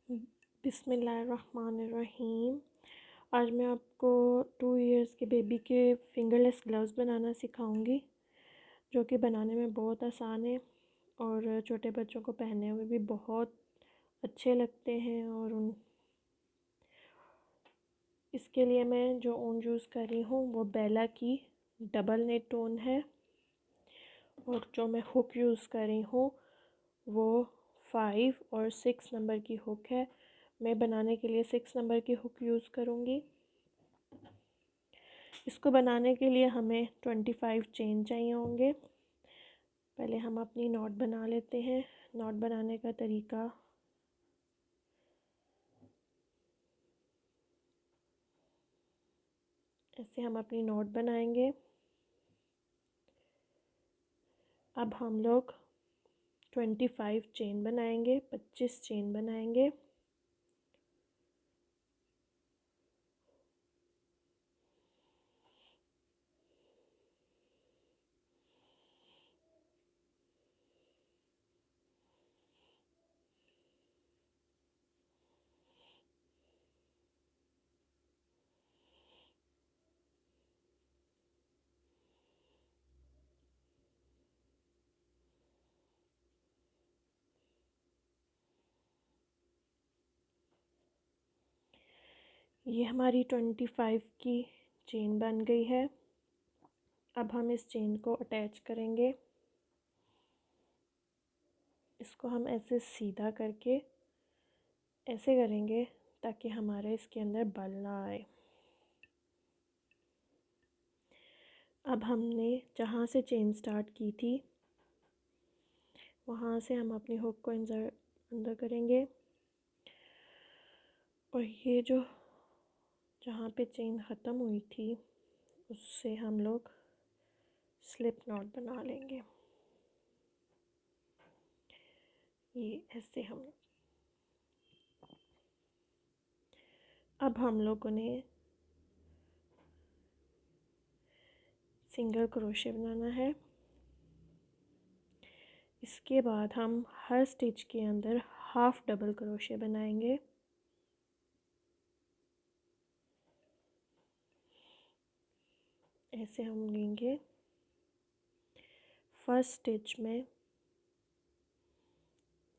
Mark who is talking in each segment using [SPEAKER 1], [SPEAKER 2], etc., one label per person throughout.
[SPEAKER 1] बिस्मिल्लाहिर्रहमानिर्रहीम। आज मैं आपको 2 इयर्स के बेबी के फिंगरलेस ग्लव्स बनाना सिखाऊंगी, जो कि बनाने में बहुत आसान है और छोटे बच्चों को पहने हुए भी बहुत अच्छे लगते हैं। और इसके लिए मैं जो ऊन यूज़ कर रही हूँ वो बेला की डबल नेट ऊन है, और जो मैं हुक यूज़ कर रही हूँ वो 5 और 6 नंबर की हुक है। मैं बनाने के लिए 6 नंबर की हुक यूज़ करूँगी। इसको बनाने के लिए हमें 25 चेन चाहिए होंगे। पहले हम अपनी नॉट बना लेते हैं। नॉट बनाने का तरीका, ऐसे हम अपनी नॉट बनाएंगे। अब हम लोग 25 चेन बनाएंगे, 25 चेन बनाएंगे। ये हमारी 25 की चेन बन गई है। अब हम इस चेन को अटैच करेंगे। इसको हम ऐसे सीधा करके ऐसे करेंगे ताकि हमारे इसके अंदर बल ना आए। अब हमने जहाँ से चेन स्टार्ट की थी वहाँ से हम अपनी हुक को अंदर करेंगे, और ये जो जहाँ पे चेन ख़त्म हुई थी उससे हम लोग स्लिप नॉट बना लेंगे। ये ऐसे अब हम लोगों ने सिंगल क्रोशे बनाना है। इसके बाद हम हर स्टिच के अंदर हाफ डबल क्रोशे बनाएंगे। ऐसे हम लेंगे, फर्स्ट स्टिच में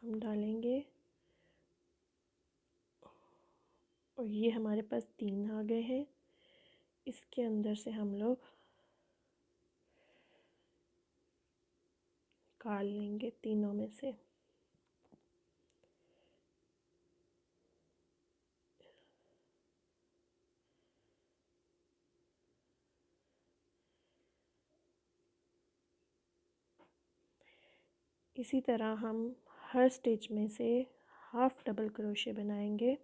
[SPEAKER 1] हम डालेंगे, और ये हमारे पास 3 आ गए हैं। इसके अंदर से हम लोग निकाल लेंगे तीनों में से। इसी तरह हम हर स्टिच में से हाफ डबल क्रोशे बनाएंगे।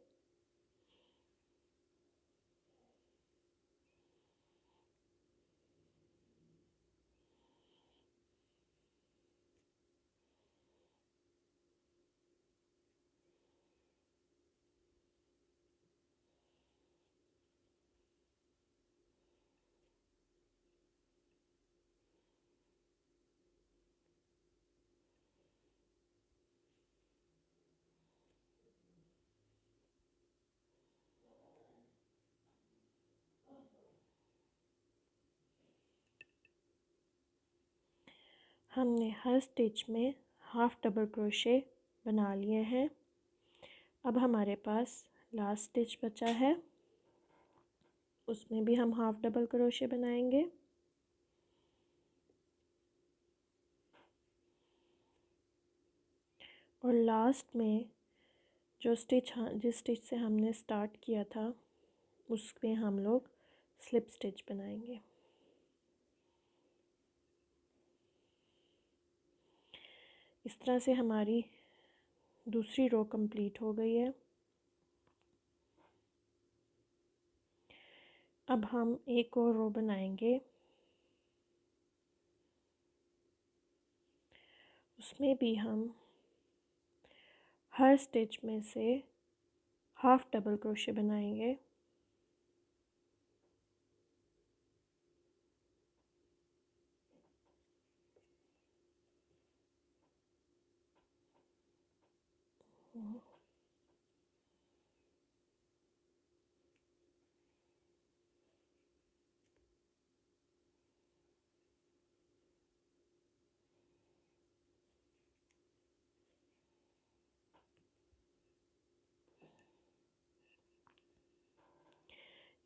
[SPEAKER 1] हमने हर स्टिच में हाफ डबल क्रोशे बना लिए हैं। अब हमारे पास लास्ट स्टिच बचा है, उसमें भी हम हाफ डबल क्रोशे बनाएंगे। और लास्ट में जो स्टिच जिस स्टिच से हमने स्टार्ट किया था उसमें हम लोग स्लिप स्टिच बनाएंगे। इस तरह से हमारी दूसरी रो कंप्लीट हो गई है। अब हम एक और रो बनाएंगे, उसमें भी हम हर स्टिच में से हाफ डबल क्रोशे बनाएंगे।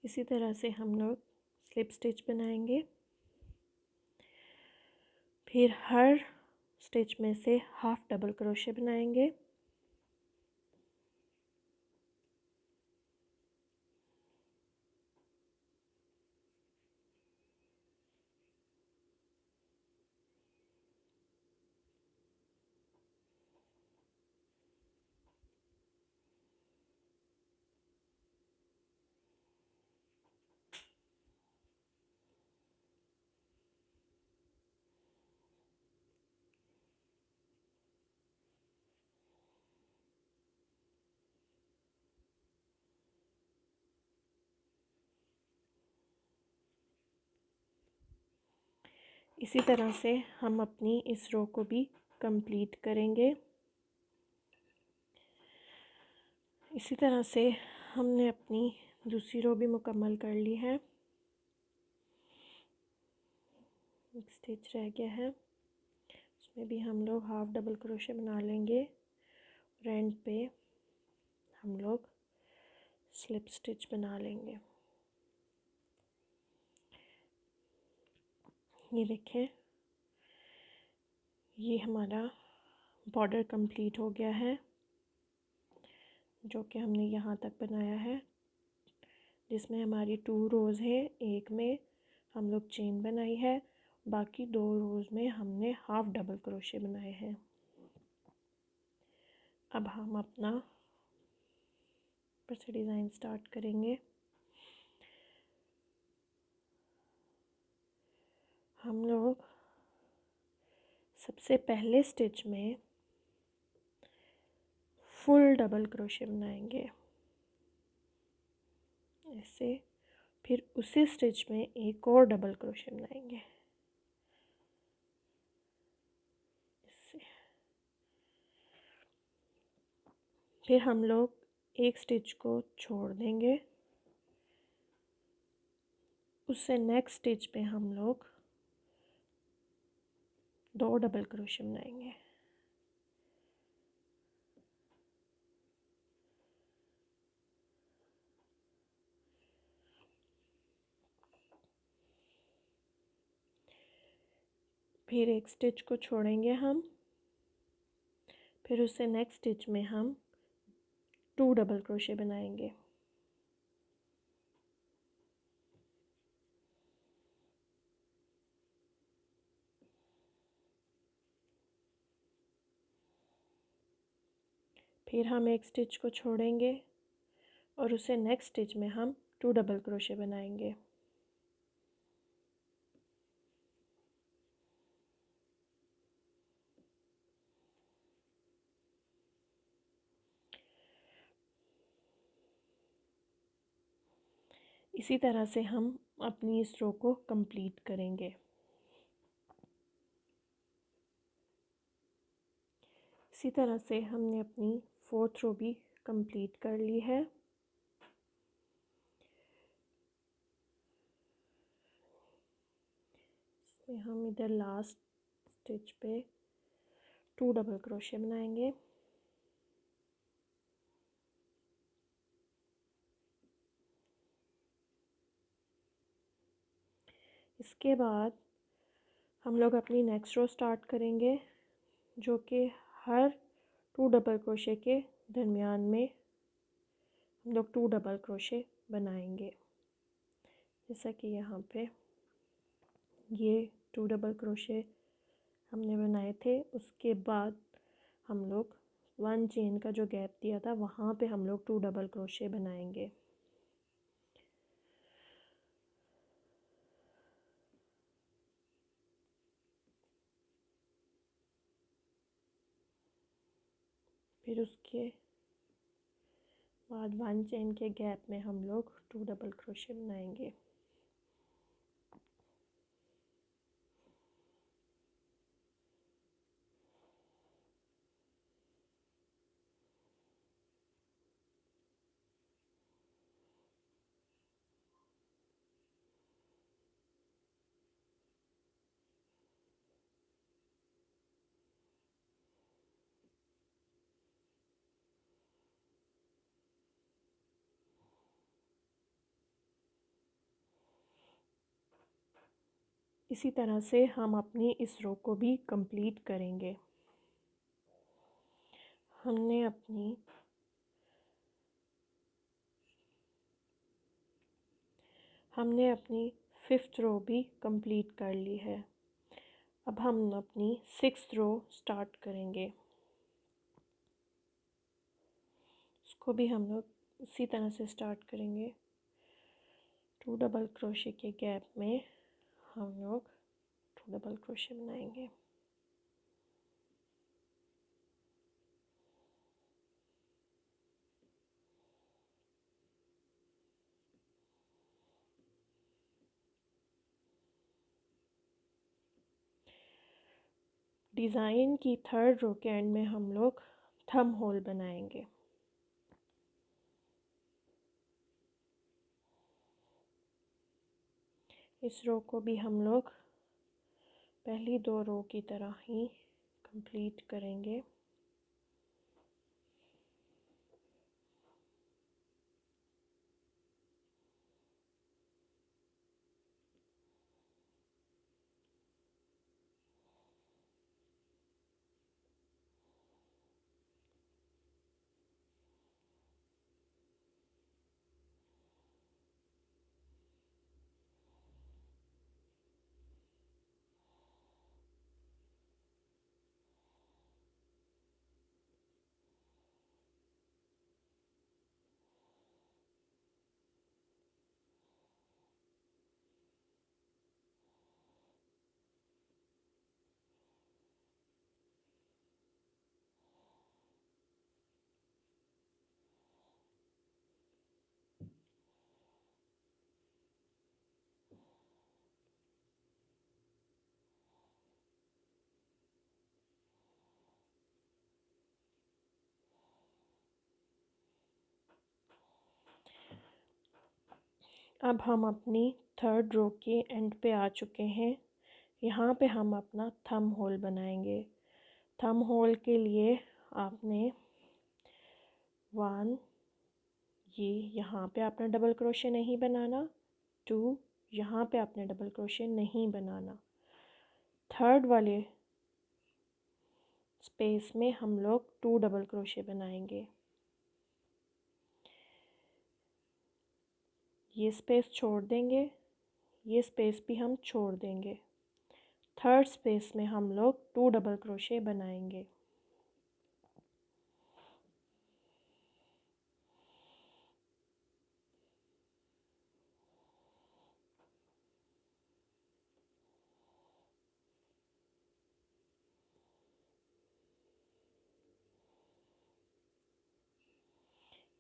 [SPEAKER 1] इसी तरह से हम लोग स्लिप स्टिच बनाएंगे। फिर हर स्टिच में से हाफ डबल क्रोशे बनाएंगे। इसी तरह से हम अपनी इस रो को भी कंप्लीट करेंगे। इसी तरह से हमने अपनी दूसरी रो भी मुकम्मल कर ली है। एक स्टिच रह गया है, उसमें भी हम लोग हाफ डबल क्रोशे बना लेंगे और एंड पे हम लोग स्लिप स्टिच बना लेंगे। ये देखें, ये हमारा बॉर्डर कंप्लीट हो गया है, जो कि हमने यहाँ तक बनाया है, जिसमें हमारी 2 रोज़ हैं। एक में हम लोग चेन बनाई है, बाकी 2 रोज़ में हमने हाफ डबल क्रोशे बनाए हैं। अब हम अपना ऊपर से डिज़ाइन स्टार्ट करेंगे। हम लोग सबसे पहले स्टिच में फुल डबल क्रोशे बनाएंगे ऐसे, फिर उसी स्टिच में एक और डबल क्रोशे बनाएंगे इससे। फिर हम लोग एक स्टिच को छोड़ देंगे, उससे नेक्स्ट स्टिच पे हम लोग 2 डबल क्रोशे बनाएंगे। फिर एक स्टिच को छोड़ेंगे हम, फिर उससे नेक्स्ट स्टिच में हम 2 डबल क्रोशे बनाएंगे। फिर हम एक स्टिच को छोड़ेंगे और उसे नेक्स्ट स्टिच में हम 2 डबल क्रोशे बनाएंगे। इसी तरह से हम अपनी इस रो को कंप्लीट करेंगे। इसी तरह से हमने अपनी 4th रो भी कंप्लीट कर ली है। इसमें हम इधर लास्ट स्टिच पे 2 डबल क्रोशे बनाएंगे। इसके बाद हम लोग अपनी नेक्स्ट रो स्टार्ट करेंगे, जो कि हर 2 डबल क्रोशे के दरमियान में हम लोग 2 डबल क्रोशे बनाएंगे। जैसा कि यहाँ पे ये 2 डबल क्रोशे हमने बनाए थे, उसके बाद हम लोग 1 चेन का जो गैप दिया था वहाँ पे हम लोग 2 डबल क्रोशे बनाएंगे। फिर उसके बाद 1 चेन के गैप में हम लोग 2 डबल क्रोशे बनाएंगे। इसी तरह से हम अपनी इस रो को भी कंप्लीट करेंगे। हमने अपनी 5th रो भी कंप्लीट कर ली है। अब हम अपनी 6th रो स्टार्ट करेंगे। इसको भी हम लोग उसी तरह से स्टार्ट करेंगे। 2 डबल क्रोशे के गैप में हम लोग 2 डबल क्रोशे बनाएंगे। डिज़ाइन की 3rd रो के एंड में हम लोग थंब होल बनाएंगे। इस रो को भी हम लोग पहली 2 रो की तरह ही कंप्लीट करेंगे। अब हम अपनी 3rd रो के एंड पे आ चुके हैं। यहाँ पे हम अपना थंब होल बनाएंगे। थंब होल के लिए आपने 1 ये यहाँ पे आपने डबल क्रोशे नहीं बनाना, 2 यहाँ पे आपने डबल क्रोशे नहीं बनाना। 3rd वाले स्पेस में हम लोग 2 डबल क्रोशे बनाएंगे। ये स्पेस छोड़ देंगे, ये स्पेस भी हम छोड़ देंगे। 3rd स्पेस में हम लोग 2 डबल क्रोशे बनाएंगे।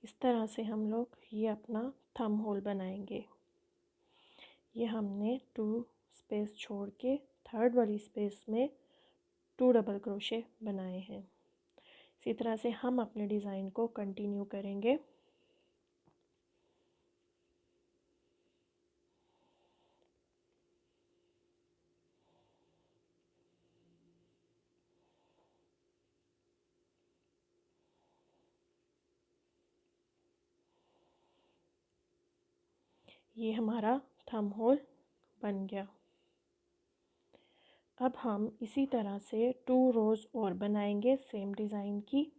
[SPEAKER 1] इस तरह से हम लोग ये अपना थंब होल बनाएंगे। ये हमने 2 स्पेस छोड़ के 3rd वाली स्पेस में 2 डबल क्रोशे बनाए हैं। इसी तरह से हम अपने डिज़ाइन को कंटिन्यू करेंगे। ये हमारा थंब होल बन गया। अब हम इसी तरह से 2 रोज़ और बनाएंगे सेम डिज़ाइन की।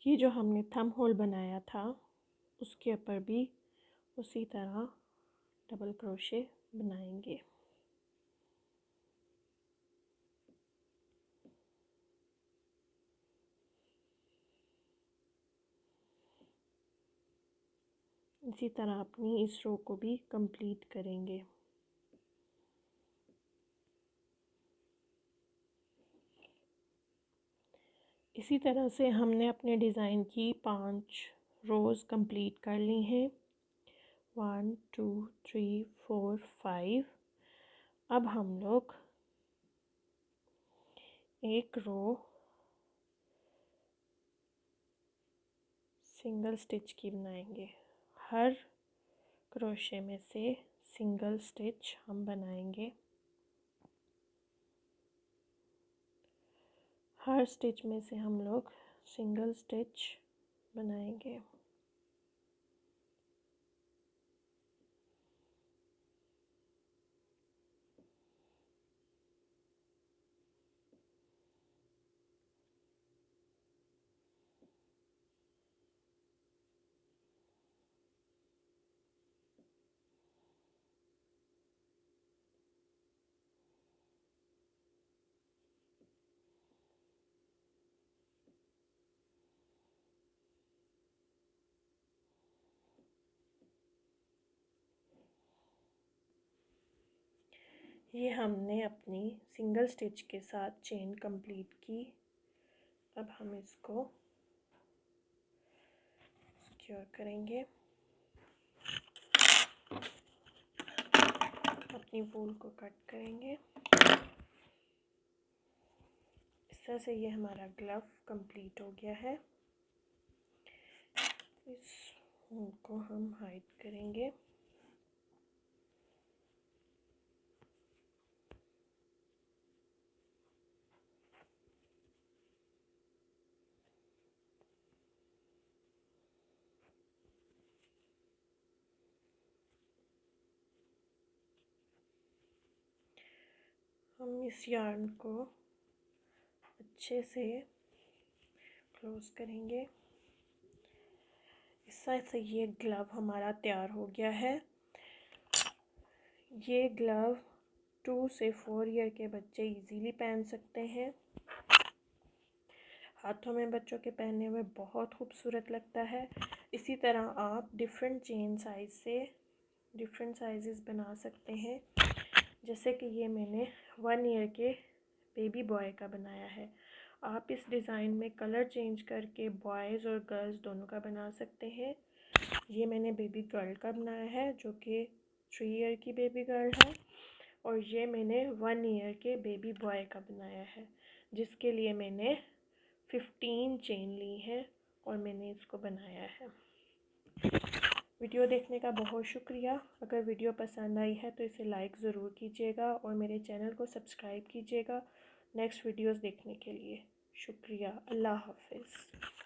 [SPEAKER 1] ये जो हमने थंब होल बनाया था उसके ऊपर भी उसी तरह डबल क्रोशे बनाएंगे। इसी तरह अपनी इस रो को भी कंप्लीट करेंगे। इसी तरह से हमने अपने डिज़ाइन की 5 रोज़ कंप्लीट कर ली हैं। 1 2 3 4 5। अब हम लोग एक रो सिंगल स्टिच की बनाएंगे। हर क्रोशे में से सिंगल स्टिच हम बनाएंगे। हर स्टिच में से हम लोग सिंगल स्टिच बनाएंगे। ये हमने अपनी सिंगल स्टिच के साथ चेन कंप्लीट की। अब हम इसको सिक्योर करेंगे। अपनी वूल को कट करेंगे। इस तरह से ये हमारा ग्लव कंप्लीट हो गया है। इस वूल को हम हाइड करेंगे। हम इस यार्न को अच्छे से क्लोज करेंगे। इस तरह से ये ग्लव हमारा तैयार हो गया है। ये ग्लव 2 से 4 ईयर के बच्चे इजीली पहन सकते हैं। हाथों में बच्चों के पहनने में बहुत खूबसूरत लगता है। इसी तरह आप डिफरेंट चेन साइज़ से डिफरेंट साइजेस बना सकते हैं। जैसे कि ये मैंने 1 ईयर के बेबी बॉय का बनाया है। आप इस डिज़ाइन में कलर चेंज करके बॉयज़ और गर्ल्स दोनों का बना सकते हैं। ये मैंने बेबी गर्ल का बनाया है जो कि 3 ईयर की बेबी गर्ल है, और ये मैंने 1 ईयर के बेबी बॉय का बनाया है जिसके लिए मैंने 15 चेन ली है और मैंने इसको बनाया है। वीडियो देखने का बहुत शुक्रिया। अगर वीडियो पसंद आई है तो इसे लाइक ज़रूर कीजिएगा और मेरे चैनल को सब्सक्राइब कीजिएगा नेक्स्ट वीडियोस देखने के लिए। शुक्रिया। अल्लाह हाफ़िज़।